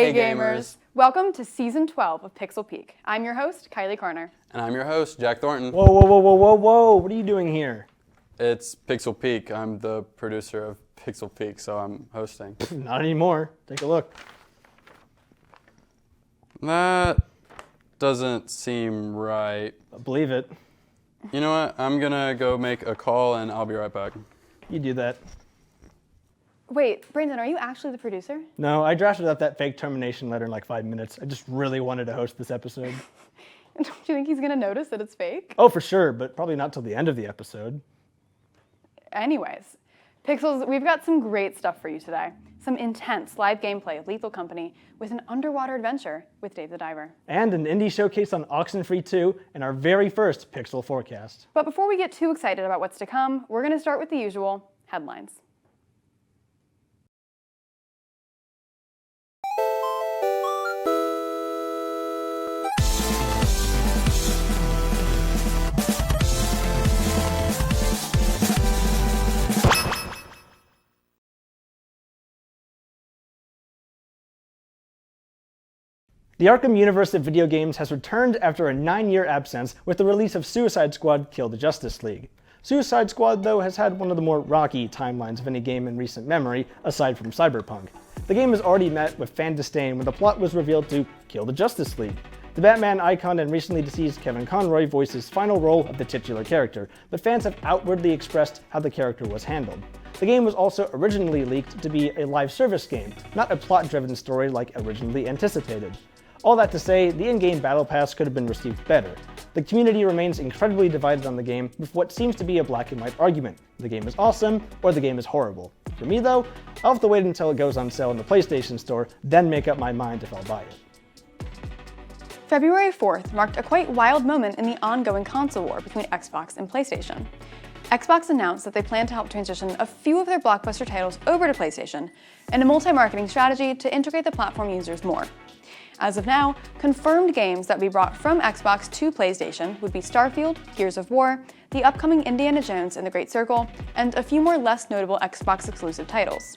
Hey gamers! Welcome to Season 12 of Pixel Peak. I'm your host, Kylie Carner. And I'm your host, Jack Thornton. Whoa, whoa, whoa, whoa, whoa, whoa! What are you doing here? It's Pixel Peak. I'm the producer of Pixel Peak, so I'm hosting. Not anymore. Take a look. That doesn't seem right. I believe it. You know what? I'm gonna go make a call and I'll be right back. You do that. Wait, Brandon, are you actually the producer? No, I drafted up that fake termination letter in like 5 minutes. I just really wanted to host this episode. Do you think he's gonna notice that it's fake? Oh, for sure, but probably not till the end of the episode. Anyways, Pixels, we've got some great stuff for you today. Some intense live gameplay of Lethal Company with an underwater adventure with Dave the Diver. And an indie showcase on OxenFree 2 and our very first Pixel forecast. But before we get too excited about what's to come, we're gonna start with the usual headlines. The Arkham universe of video games has returned after a 9-year absence with the release of Suicide Squad: Kill the Justice League. Suicide Squad, though, has had one of the more rocky timelines of any game in recent memory, aside from Cyberpunk. The game has already met with fan disdain when the plot was revealed to kill the Justice League. The Batman icon and recently deceased Kevin Conroy voiced his final role of the titular character, but fans have outwardly expressed how the character was handled. The game was also originally leaked to be a live service game, not a plot-driven story like originally anticipated. All that to say, the in-game Battle Pass could have been received better. The community remains incredibly divided on the game with what seems to be a black and white argument. The game is awesome, or the game is horrible. For me though, I'll have to wait until it goes on sale in the PlayStation Store, then make up my mind if I'll buy it. February 4th marked a quite wild moment in the ongoing console war between Xbox and PlayStation. Xbox announced that they plan to help transition a few of their blockbuster titles over to PlayStation in a multi-marketing strategy to integrate the platform users more. As of now, confirmed games that will be brought from Xbox to PlayStation would be Starfield, Gears of War, the upcoming Indiana Jones and the Great Circle, and a few more less notable Xbox exclusive titles.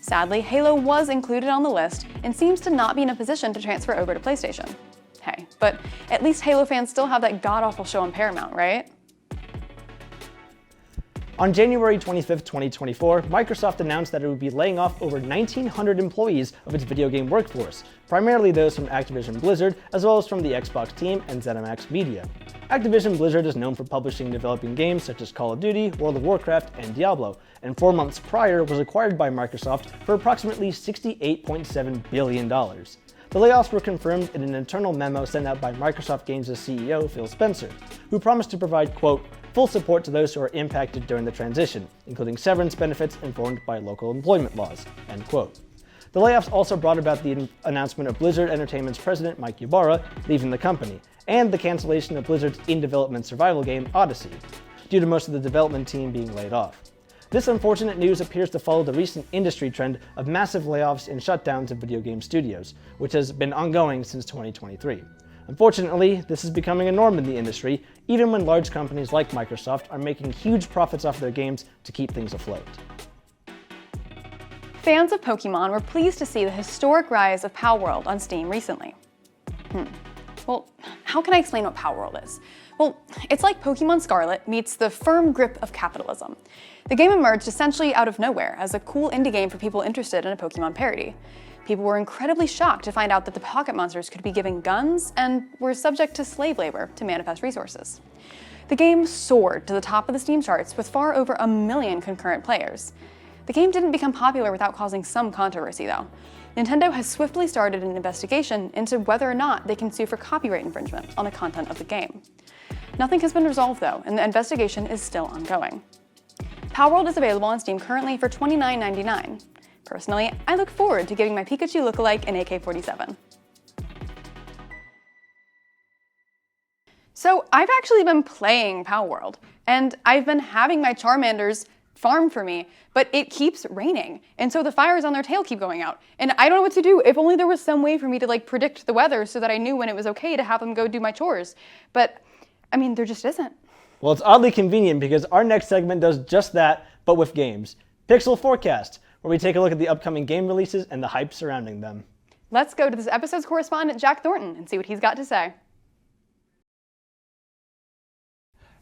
Sadly, Halo was included on the list and seems to not be in a position to transfer over to PlayStation. Hey, but at least Halo fans still have that god-awful show on Paramount, right? On January 25, 2024, Microsoft announced that it would be laying off over 1,900 employees of its video game workforce, primarily those from Activision Blizzard, as well as from the Xbox team and ZeniMax Media. Activision Blizzard is known for publishing and developing games such as Call of Duty, World of Warcraft, and Diablo, and 4 months prior was acquired by Microsoft for approximately $68.7 billion. The layoffs were confirmed in an internal memo sent out by Microsoft Games' CEO, Phil Spencer, who promised to provide, quote, full support to those who are impacted during the transition, including severance benefits informed by local employment laws, end quote. The layoffs also brought about the announcement of Blizzard Entertainment's president, Mike Ybarra, leaving the company, and the cancellation of Blizzard's in-development survival game, Odyssey, due to most of the development team being laid off. This unfortunate news appears to follow the recent industry trend of massive layoffs and shutdowns of video game studios, which has been ongoing since 2023. Unfortunately, this is becoming a norm in the industry, even when large companies like Microsoft are making huge profits off their games to keep things afloat. Fans of Pokemon were pleased to see the historic rise of Palworld on Steam recently. Well, how can I explain what Palworld is? Well, it's like Pokemon Scarlet meets the firm grip of capitalism. The game emerged essentially out of nowhere as a cool indie game for people interested in a Pokemon parody. People were incredibly shocked to find out that the pocket monsters could be given guns and were subject to slave labor to manifest resources. The game soared to the top of the Steam charts with far over 1 million concurrent players. The game didn't become popular without causing some controversy, though. Nintendo has swiftly started an investigation into whether or not they can sue for copyright infringement on the content of the game. Nothing has been resolved, though, and the investigation is still ongoing. Palworld is available on Steam currently for $29.99. Personally, I look forward to giving my Pikachu lookalike an AK-47. So I've actually been playing Palworld, and I've been having my Charmanders farm for me, but it keeps raining, and so the fires on their tail keep going out, and I don't know what to do. If only there was some way for me to predict the weather so that I knew when it was okay to have them go do my chores, but I mean, there just isn't. Well, it's oddly convenient because our next segment does just that, but with games. Pixel Forecast, where we take a look at the upcoming game releases and the hype surrounding them. Let's go to this episode's correspondent, Jack Thornton, and see what he's got to say.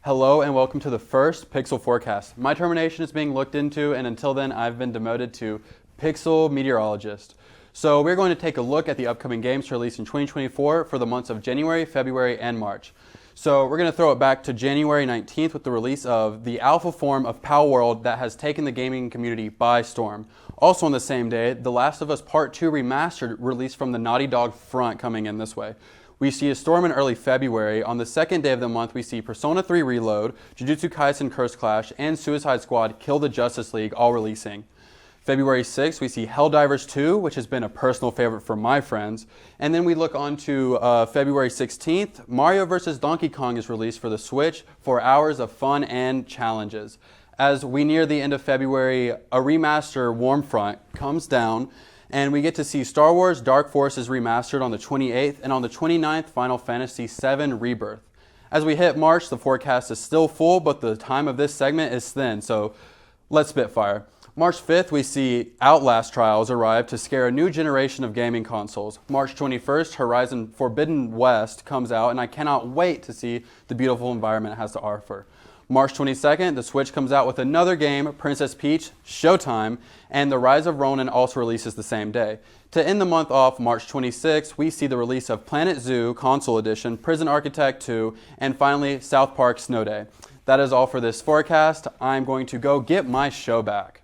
Hello and welcome to the first Pixel Forecast. My termination is being looked into, and until then I've been demoted to Pixel Meteorologist. So we're going to take a look at the upcoming games to release in 2024 for the months of January, February, and March. So we're going to throw it back to January 19th with the release of the alpha form of Power World that has taken the gaming community by storm. Also on the same day, The Last of Us Part 2 Remastered released from the Naughty Dog front coming in this way. We see a storm in early February. On the second day of the month, we see Persona 3 Reload, Jujutsu Kaisen Curse Clash, and Suicide Squad Kill the Justice League all releasing. February 6th, we see Helldivers 2, which has been a personal favorite for my friends. And then we look on to February 16th, Mario vs. Donkey Kong is released for the Switch for hours of fun and challenges. As we near the end of February, a remaster Warm Front comes down, and we get to see Star Wars Dark Forces Remastered on the 28th, and on the 29th, Final Fantasy VII Rebirth. As we hit March, the forecast is still full, but the time of this segment is thin, so let's spitfire. March 5th, we see Outlast Trials arrive to scare a new generation of gaming consoles. March 21st, Horizon Forbidden West comes out, and I cannot wait to see the beautiful environment it has to offer. March 22nd, the Switch comes out with another game, Princess Peach, Showtime, and The Rise of Ronin also releases the same day. To end the month off, March 26th, we see the release of Planet Zoo Console Edition, Prison Architect 2, and finally, South Park Snow Day. That is all for this forecast. I'm going to go get my show back.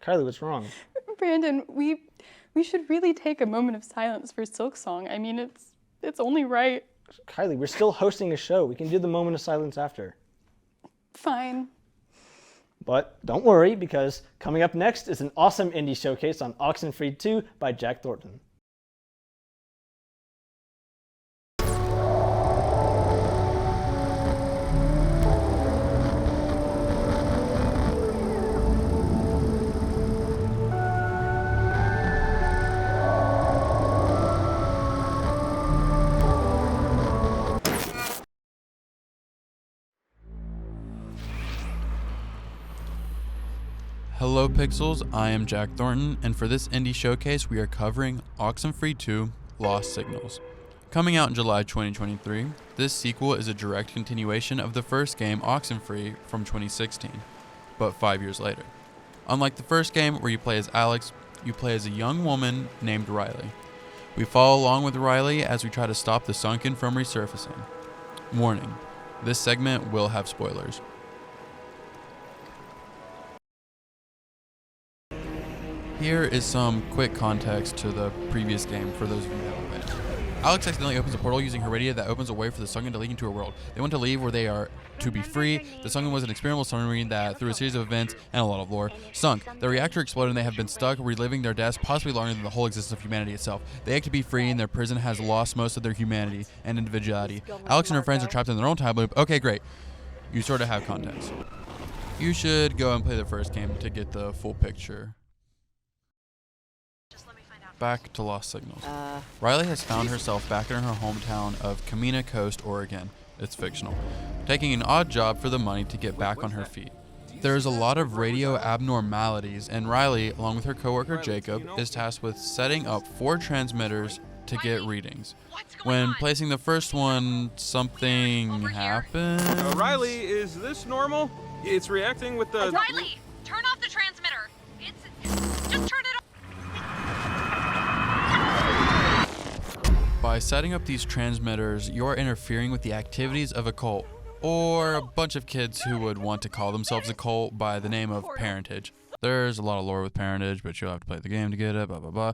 Kylie, what's wrong? Brandon, we should really take a moment of silence for Silksong. I mean, it's only right. Kylie, we're still hosting a show. We can do the moment of silence after. Fine. But don't worry, because coming up next is an awesome indie showcase on OxenFree 2 by Jack Thornton. Hello Pixels, I am Jack Thornton, and for this indie showcase we are covering OxenFree 2 Lost Signals. Coming out in July 2023, this sequel is a direct continuation of the first game OxenFree from 2016, but 5 years later. Unlike the first game where you play as Alex, you play as a young woman named Riley. We follow along with Riley as we try to stop the Sunken from resurfacing. Warning, this segment will have spoilers. Here is some quick context to the previous game for those of you who haven't played. Alex accidentally opens a portal using her radio that opens a way for the Sunken to leak into her world. They want to leave where they are to be free. The Sunken was an experimental submarine that, through a series of events and a lot of lore, sunk. The reactor exploded and they have been stuck, reliving their deaths, possibly longer than the whole existence of humanity itself. They act to be free and their prison has lost most of their humanity and individuality. Alex and her friends are trapped in their own time loop. Okay, great. You sort of have context. You should go and play the first game to get the full picture. Back to Lost Signals. Riley has found herself back in her hometown of Camina Coast, Oregon. It's fictional. Taking an odd job for the money to get back on her feet. There's a lot of radio abnormalities, and Riley, along with her coworker Jacob, is tasked with setting up 4 transmitters to get readings. When placing the first one, something happened. Riley, is this normal? It's reacting with the... Riley, turn off the transmitter. Just turn it off. By setting up these transmitters, you're interfering with the activities of a cult, or a bunch of kids who would want to call themselves a cult by the name of Parentage. There's a lot of lore with Parentage, but you'll have to play the game to get it, blah, blah, blah.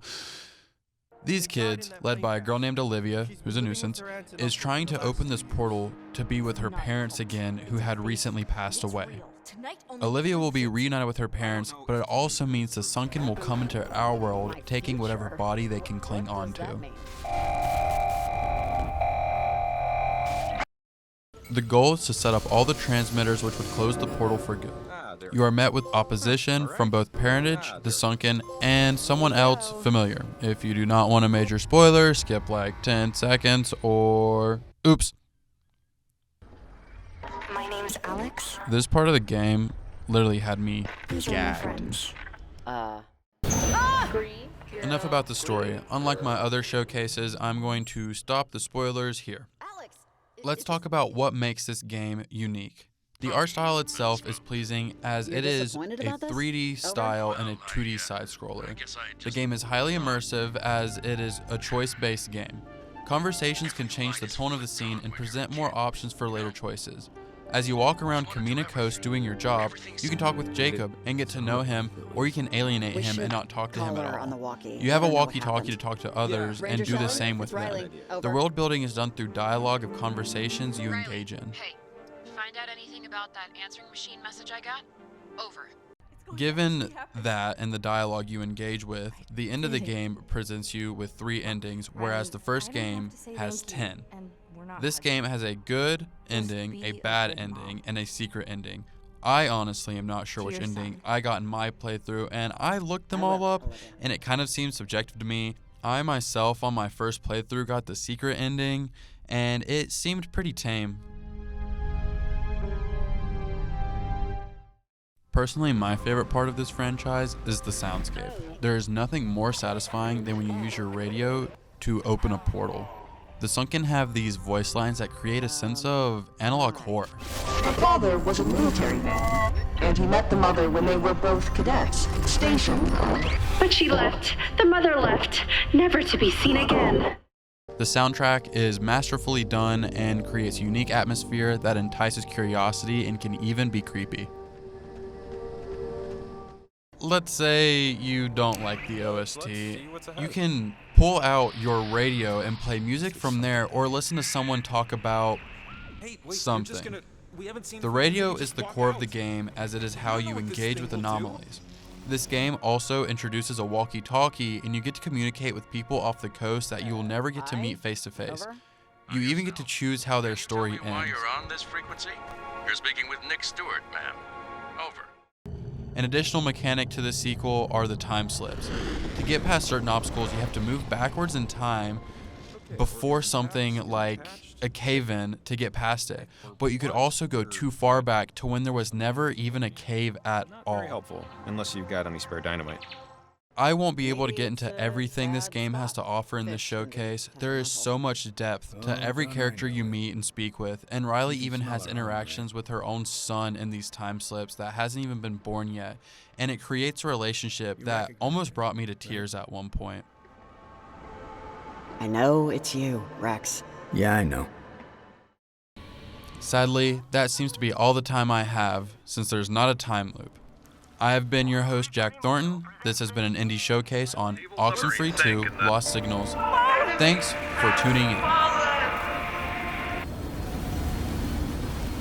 These kids, led by a girl named Olivia, who's a nuisance, is trying to open this portal to be with her parents again, who had recently passed away. Olivia will be reunited with her parents, but it also means the Sunken will come into our world, taking whatever body they can cling on to. The goal is to set up all the transmitters which would close the portal for good. You are met with opposition from both Parentage, the Sunken, and someone else familiar. If you do not want a major spoiler, skip like 10 seconds or... Oops. My name's Alex. This part of the game literally had me gagged. Enough about the story. Unlike my other showcases, I'm going to stop the spoilers here. Let's talk about what makes this game unique. The art style itself is pleasing as it is a 3D style and a 2D side-scroller. The game is highly immersive as it is a choice-based game. Conversations can change the tone of the scene and present more options for later choices. As you walk around Kamina Coast doing your job, you can talk with Jacob and get to know him, or you can alienate him and not talk to him at all. You have a walkie-talkie to talk to others and do the same with them. The world building is done through dialogue of conversations you engage in. Hey, find out anything about that answering machine message I got? Over. Given that and the dialogue you engage with, the end of the game presents you with 3 endings, whereas the first game has 10. This game has a good ending, a bad ending, and a secret ending. I honestly am not sure which ending I got in my playthrough, and I looked them all up, and it kind of seems subjective to me. I myself on my first playthrough got the secret ending, and it seemed pretty tame. Personally, my favorite part of this franchise is the soundscape. There is nothing more satisfying than when you use your radio to open a portal. The Sunken have these voice lines that create a sense of analog horror. The father was a military man, and he met the mother when they were both cadets, stationed. But she left. The mother left, never to be seen again. The soundtrack is masterfully done and creates unique atmosphere that entices curiosity and can even be creepy. Let's say you don't like the OST. You can pull out your radio and play music from there, or listen to someone talk about something. The radio is the core of the game as it is how you engage with anomalies. This game also introduces a walkie-talkie, and you get to communicate with people off the coast that you will never get to meet face to face. You even get to choose how their story ends. Why you're on this frequency? You're speaking with Nick Stewart, ma'am. Over. An additional mechanic to the sequel are the time slips. To get past certain obstacles, you have to move backwards in time before something like a cave-in to get past it. But you could also go too far back to when there was never even a cave at all. Very helpful, unless you've got any spare dynamite. I won't be able to get into everything this game has to offer in this showcase. There is so much depth to every character you meet and speak with, and Riley even has interactions with her own son in these time slips that hasn't even been born yet, and it creates a relationship that almost brought me to tears at one point. I know it's you, Rex. Yeah, I know. Sadly, that seems to be all the time I have, since there's not a time loop. I have been your host, Jack Thornton. This has been an indie showcase on OxenFree 2 Lost Signals. Thanks for tuning in.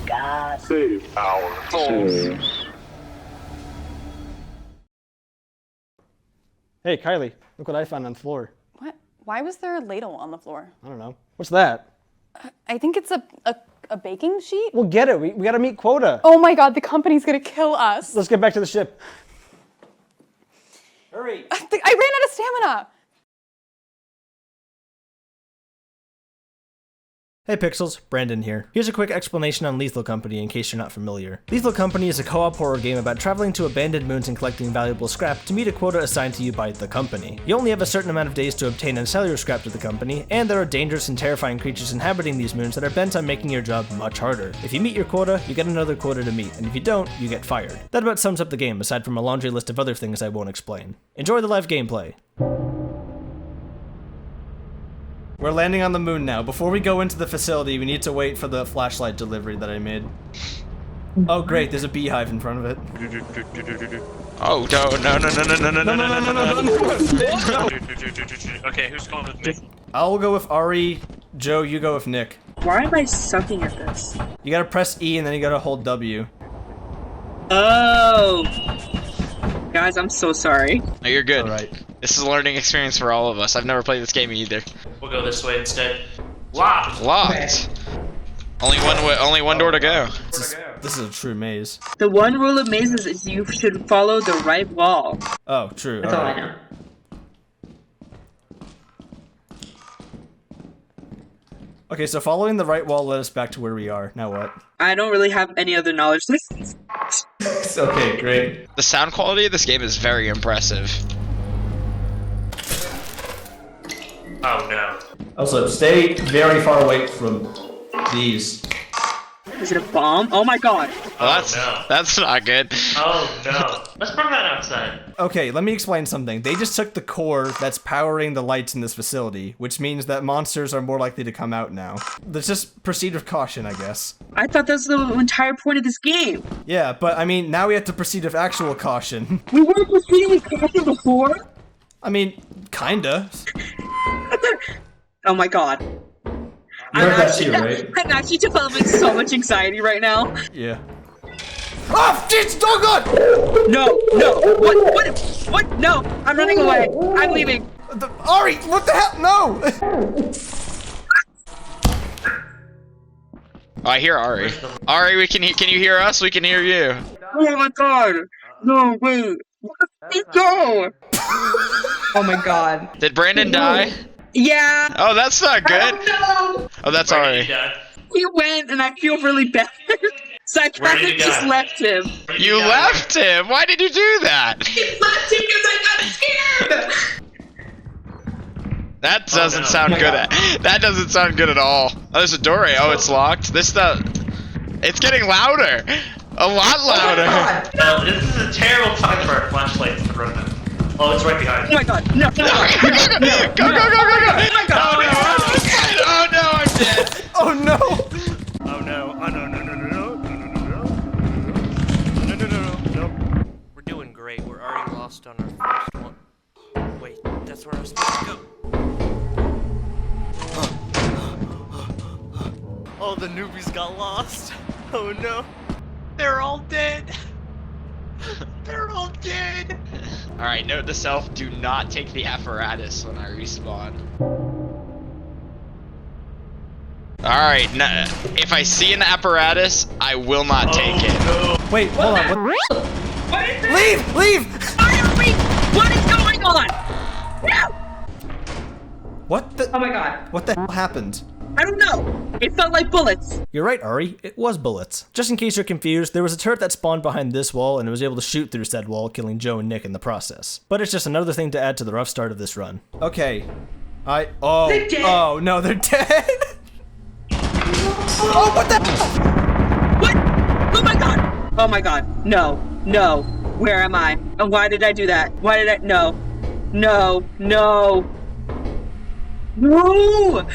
God save our souls. Hey, Kylie, look what I found on the floor. What? Why was there a ladle on the floor? I don't know. What's that? I think it's a baking sheet? We'll get it. We gotta meet quota. Oh my god, the company's gonna kill us. Let's get back to the ship. Hurry. I ran out of stamina. Hey Pixels, Brandon here. Here's a quick explanation on Lethal Company in case you're not familiar. Lethal Company is a co-op horror game about traveling to abandoned moons and collecting valuable scrap to meet a quota assigned to you by the company. You only have a certain amount of days to obtain and sell your scrap to the company, and there are dangerous and terrifying creatures inhabiting these moons that are bent on making your job much harder. If you meet your quota, you get another quota to meet, and if you don't, you get fired. That about sums up the game, aside from a laundry list of other things I won't explain. Enjoy the live gameplay. We're landing on the moon now. Before we go into the facility, we need to wait for the flashlight delivery that I made. Oh great, there's a beehive in front of it. Oh, no. Okay, who's going with me? I'll go with Ari. Joe, you go with Nick. Why am I sucking at this? You gotta press E and then you gotta hold W. Oh! Guys, I'm so sorry. No, you're good. Alright. This is a learning experience for all of us. I've never played this game either. We'll go this way instead. Locked! Locked! Only one door to go. This is a true maze. The one rule of mazes is you should follow the right wall. Oh, true. That's all I know. Okay, so following the right wall led us back to where we are. Now what? I don't really have any other knowledge. Okay, great. The sound quality of this game is very impressive. Oh no. Also, stay very far away from these. Is it a bomb? Oh my god. Well, no. that's not good. Oh no. Let's bring that outside. Okay, let me explain something. They just took the core that's powering the lights in this facility, which means that monsters are more likely to come out now. Let's just proceed with caution, I guess. I thought that was the entire point of this game. Yeah, but I mean, now we have to proceed with actual caution. We weren't proceeding with caution before? I mean, kinda. Oh my god. I'm actually developing so much anxiety right now. Yeah. Oh, jeez, oh god! No, what? No, I'm running away. I'm leaving. Ari, what the hell? No! Oh, I hear Ari. Ari, can you hear us? We can hear you. Oh my god. No, wait. Go! Oh my god. Did Brandon die? Yeah. Oh, that's not good. No. Oh, that's Ari. He went, and I feel really bad. So I kind of just left him. You left him? Why did you do that? He left him because I got scared. That doesn't sound good. That doesn't sound good at all. Oh, there's a doorway. Oh, it's locked. It's getting louder. A lot louder. No, this is a terrible time for our flashlights to run them. Oh, it's right behind. Oh my god. No. Go. Oh my god. Oh no, I'm dead. Oh no. Oh no. Oh no. We're doing great. We're already lost on our first one. Wait, that's where I was supposed to go. Oh, the newbies got lost. Oh no. They're all dead. They're all dead. Alright, note to self, do not take the apparatus when I respawn. Alright, if I see an apparatus, I will not take it. No. Wait, hold on. What is this? Leave! Why are we? What is going on? No! What the? Oh my god. What the hell happened? I don't know. It felt like bullets. You're right, Ari. It was bullets. Just in case you're confused, there was a turret that spawned behind this wall and it was able to shoot through said wall, killing Joe and Nick in the process. But it's just another thing to add to the rough start of this run. Okay. They're dead. Oh no, they're dead. Oh, what the? What? Oh my god. Oh my god. No. Where am I? And why did I do that? Why did I? No. Oh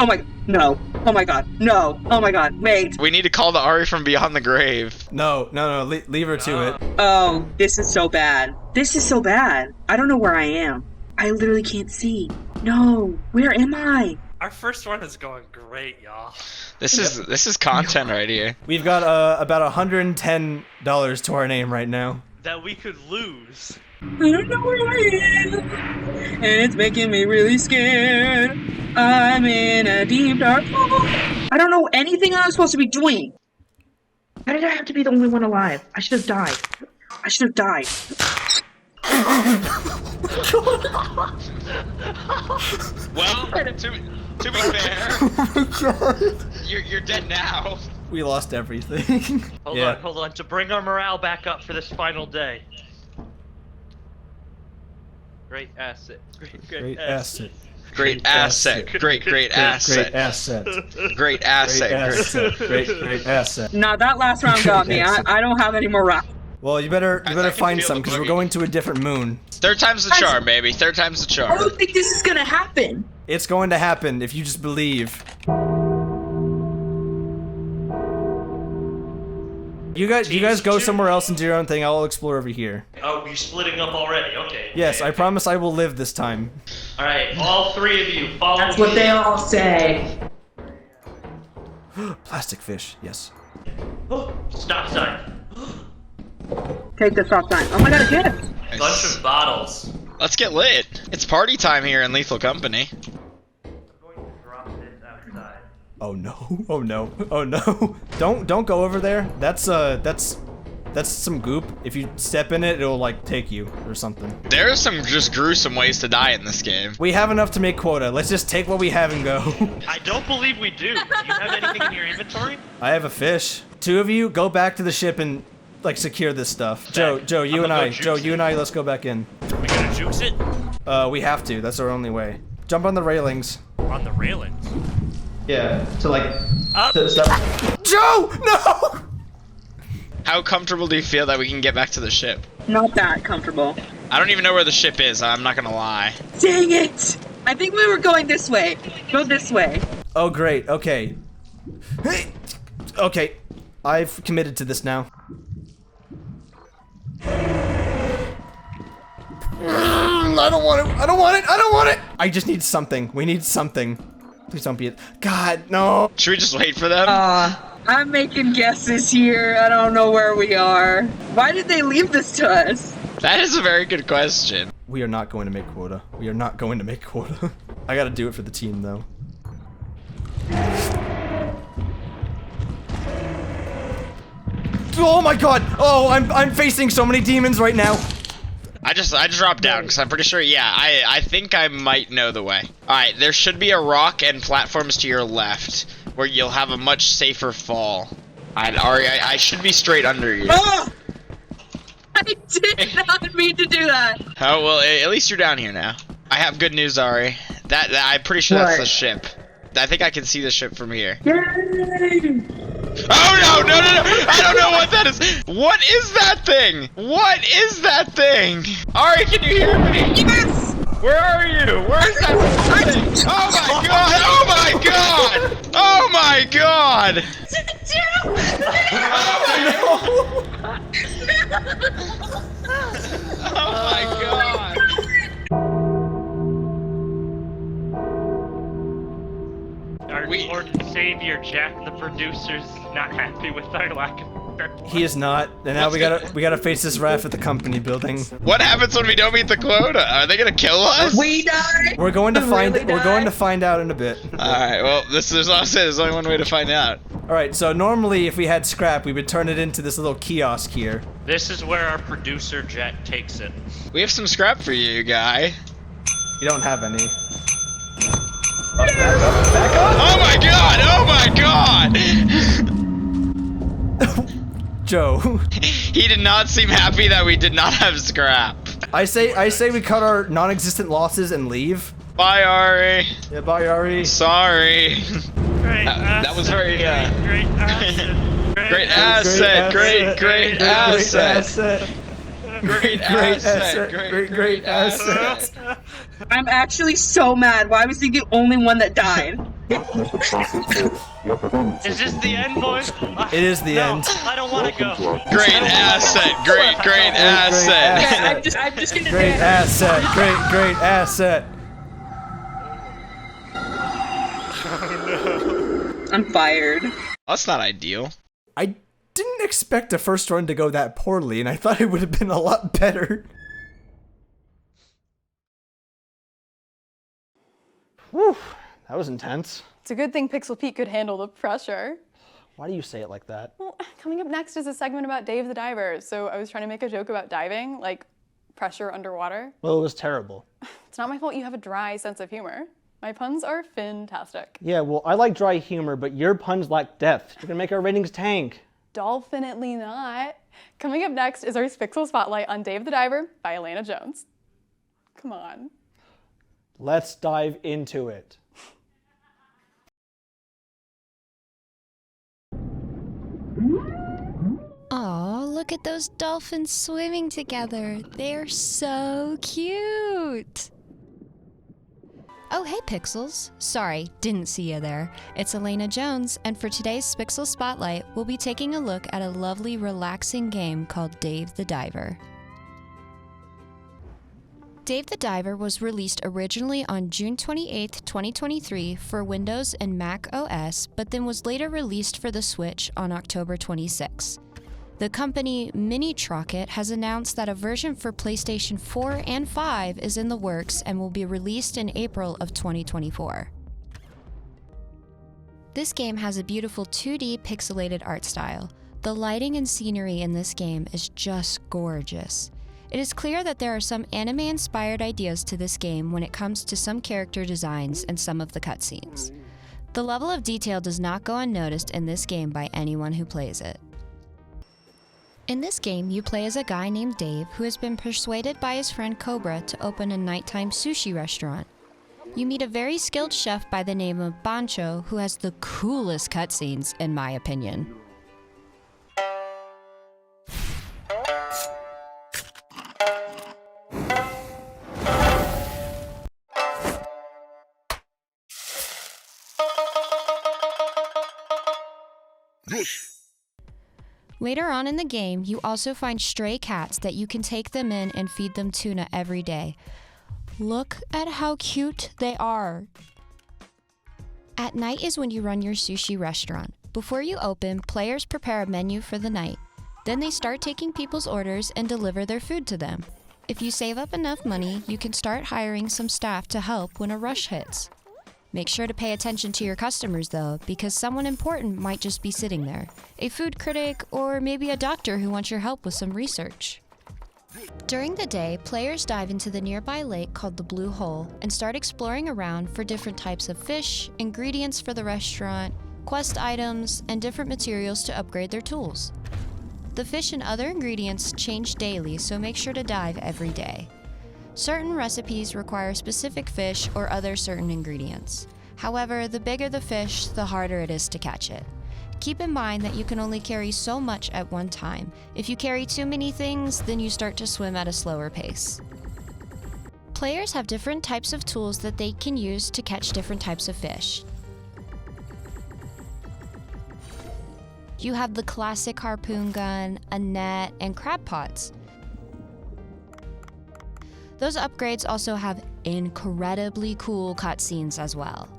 my, no. Oh my god, no. Oh my god, wait. We need to call the Ari from beyond the grave. No, leave her to it. Oh, this is so bad. I don't know where I am. I literally can't see. No, where am I? Our first one is going great, y'all. This is content right here. We've got about $110 to our name right now. That we could lose. I don't know where I am, and it's making me really scared. I'm in a deep dark hole. I don't know anything I'm supposed to be doing. Why did I have to be the only one alive? I should have died. Well, to be fair, you're dead now. We lost everything. Hold on. To bring our morale back up for this final day. Great asset. Great asset. Great asset. Great asset. Nah, that last round got me. I don't have any morale. Well, you better find some because we're going to a different moon. Third time's the charm, baby. Third time's the charm. I don't think this is gonna happen. It's going to happen if you just believe. You guys go somewhere else and do your own thing. I'll explore over here. Oh, you're splitting up already. Okay. Yes, I promise I will live this time. All right, all three of you follow me. That's what they all say. Plastic fish. Yes. Stop sign. Take the stop sign. Oh my god, a gift. Bunch of bottles. Let's get lit. It's party time here in Lethal Company. I'm going to drop this outside. Oh no! Oh no! Oh no! Don't go over there. That's some goop. If you step in it, it'll like take you or something. There's some just gruesome ways to die in this game. We have enough to make quota. Let's just take what we have and go. I don't believe we do. Do you have anything in your inventory? I have a fish. two of you go back to the ship and like secure this stuff. Joe, you and I, let's go back in. We gonna juice it? We have to. That's our only way. Jump on the railings. On the railings? Yeah, to like... Up. Joe! No! How comfortable do you feel that we can get back to the ship? Not that comfortable. I don't even know where the ship is, I'm not gonna lie. Dang it! I think we were going this way. Go this way. Oh, great. Okay. Okay. I've committed to this now. I don't want it. I don't want it. I don't want it. I just need something. We need something. Please don't be it. God, no. Should we just wait for them? I'm making guesses here. I don't know where we are. Why did they leave this to us? That is a very good question. We are not going to make quota. We are not going to make quota. I gotta do it for the team, though. Oh my god! Oh, I'm facing so many demons right now. I just dropped down because I'm pretty sure. Yeah, I think I might know the way. All right, there should be a rock and platforms to your left where you'll have a much safer fall. And Ari, I should be straight under you. Oh! I did not mean to do that. Oh well, at least you're down here now. I have good news, Ari. That I'm pretty sure that's the ship. I think I can see the ship from here. Yay! Oh no! I don't know what that is. What is that thing? What is that thing? Ari, can you hear me? Yes! Where are you? Where's that thing? Oh my god! Oh my god! Oh my god! Oh my god! Our Lord and Savior Jack, the producer's not happy with our lack of. He is not, and now we gotta face this raft at the company building. What happens when we don't meet the quota? Are they gonna kill us? We die. We're going to find out in a bit. All right. Well, this is what I said. There's only one way to find out. All right. So normally, if we had scrap, we would turn it into this little kiosk here. This is where our producer Jack takes it. We have some scrap for you, guy. You don't have any. Back up. Oh my god! Oh my god! Joe. He did not seem happy that we did not have scrap. I say we cut our non-existent losses and leave. Bye, Ari. Yeah, bye, Ari. Sorry. Great. That was very great asset. Great asset. Great asset. Great asset. I'm actually so mad. Why was he the only one that died? Is this the end, boys? It is the end. I don't want to go. Great asset. Great asset. I'm just gonna Great asset. Great asset. I'm fired. That's not ideal. I didn't expect the first run to go that poorly, and I thought it would have been a lot better. Whew, that was intense. It's a good thing Pixel Pete could handle the pressure. Why do you say it like that? Well, coming up next is a segment about Dave the Diver, so I was trying to make a joke about diving, like pressure underwater. Well, it was terrible. It's not my fault you have a dry sense of humor. My puns are fantastic. Yeah, well, I like dry humor, but your puns lack depth. You're gonna make our ratings tank. Dolphinitely not. Coming up next is our Pixel Spotlight on Dave the Diver by Elena Jones. Come on. Let's dive into it. Aw, look at those dolphins swimming together. They're so cute. Oh, hey, Pixels. Sorry, didn't see you there. It's Elena Jones, and for today's Pixel Spotlight, we'll be taking a look at a lovely, relaxing game called Dave the Diver. Dave the Diver was released originally on June 28, 2023 for Windows and Mac OS, but then was later released for the Switch on October 26. The company Minitrocket has announced that a version for PlayStation 4 and 5 is in the works and will be released in April of 2024. This game has a beautiful 2D pixelated art style. The lighting and scenery in this game is just gorgeous. It is clear that there are some anime-inspired ideas to this game when it comes to some character designs and some of the cutscenes. The level of detail does not go unnoticed in this game by anyone who plays it. In this game, you play as a guy named Dave who has been persuaded by his friend Cobra to open a nighttime sushi restaurant. You meet a very skilled chef by the name of Bancho who has the coolest cutscenes, in my opinion. Later on in the game, you also find stray cats that you can take them in and feed them tuna every day. Look at how cute they are. At night is when you run your sushi restaurant. Before you open, players prepare a menu for the night. Then they start taking people's orders and deliver their food to them. If you save up enough money, you can start hiring some staff to help when a rush hits. Make sure to pay attention to your customers though, because someone important might just be sitting there. A food critic, or maybe a doctor who wants your help with some research. During the day, players dive into the nearby lake called the Blue Hole and start exploring around for different types of fish, ingredients for the restaurant, quest items, and different materials to upgrade their tools. The fish and other ingredients change daily, so make sure to dive every day. Certain recipes require specific fish or other certain ingredients. However, the bigger the fish, the harder it is to catch it. Keep in mind that you can only carry so much at one time. If you carry too many things, then you start to swim at a slower pace. Players have different types of tools that they can use to catch different types of fish. You have the classic harpoon gun, a net, and crab pots. Those upgrades also have incredibly cool cutscenes as well.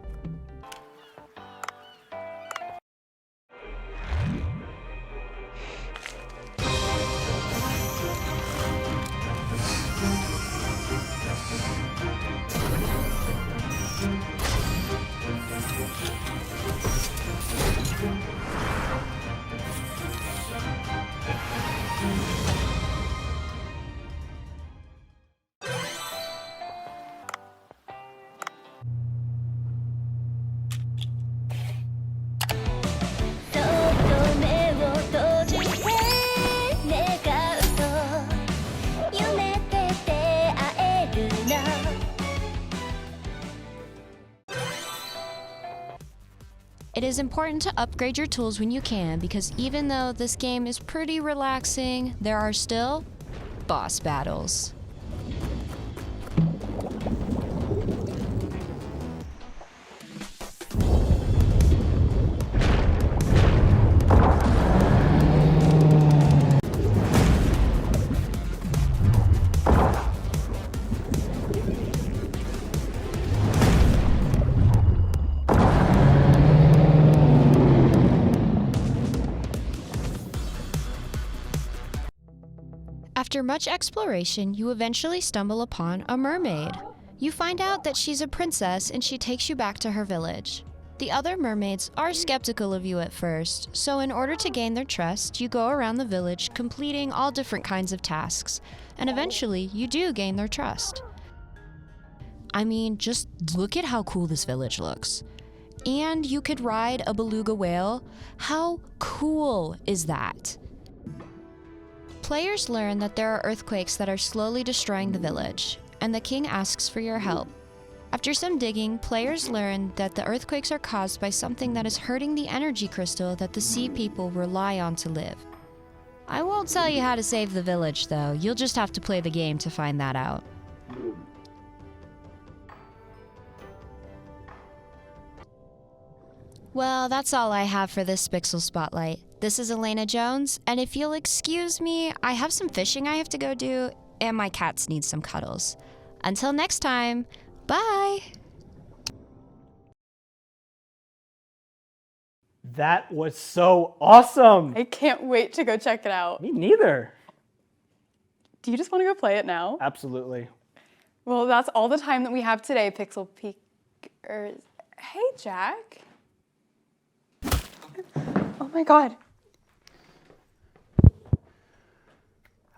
It is important to upgrade your tools when you can, because even though this game is pretty relaxing, there are still boss battles. After much exploration, you eventually stumble upon a mermaid. You find out that she's a princess and she takes you back to her village. The other mermaids are skeptical of you at first, so in order to gain their trust, you go around the village completing all different kinds of tasks, and eventually you do gain their trust. I mean, just look at how cool this village looks. And you could ride a beluga whale. How cool is that? Players learn that there are earthquakes that are slowly destroying the village, and the king asks for your help. After some digging, players learn that the earthquakes are caused by something that is hurting the energy crystal that the sea people rely on to live. I won't tell you how to save the village, though. You'll just have to play the game to find that out. Well, that's all I have for this Pixel Spotlight. This is Elena Jones, and if you'll excuse me, I have some fishing I have to go do, and my cats need some cuddles. Until next time, bye! That was so awesome! I can't wait to go check it out. Me neither. Do you just want to go play it now? Absolutely. Well, that's all the time that we have today, Pixel Peekers. Hey, Jack. Oh my god.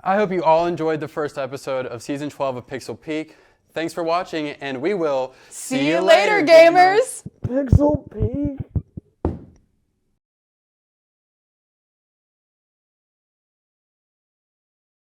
I hope you all enjoyed the first episode of Season 12 of Pixel Peek. Thanks for watching, and we will See you later, gamers! Pixel Peak.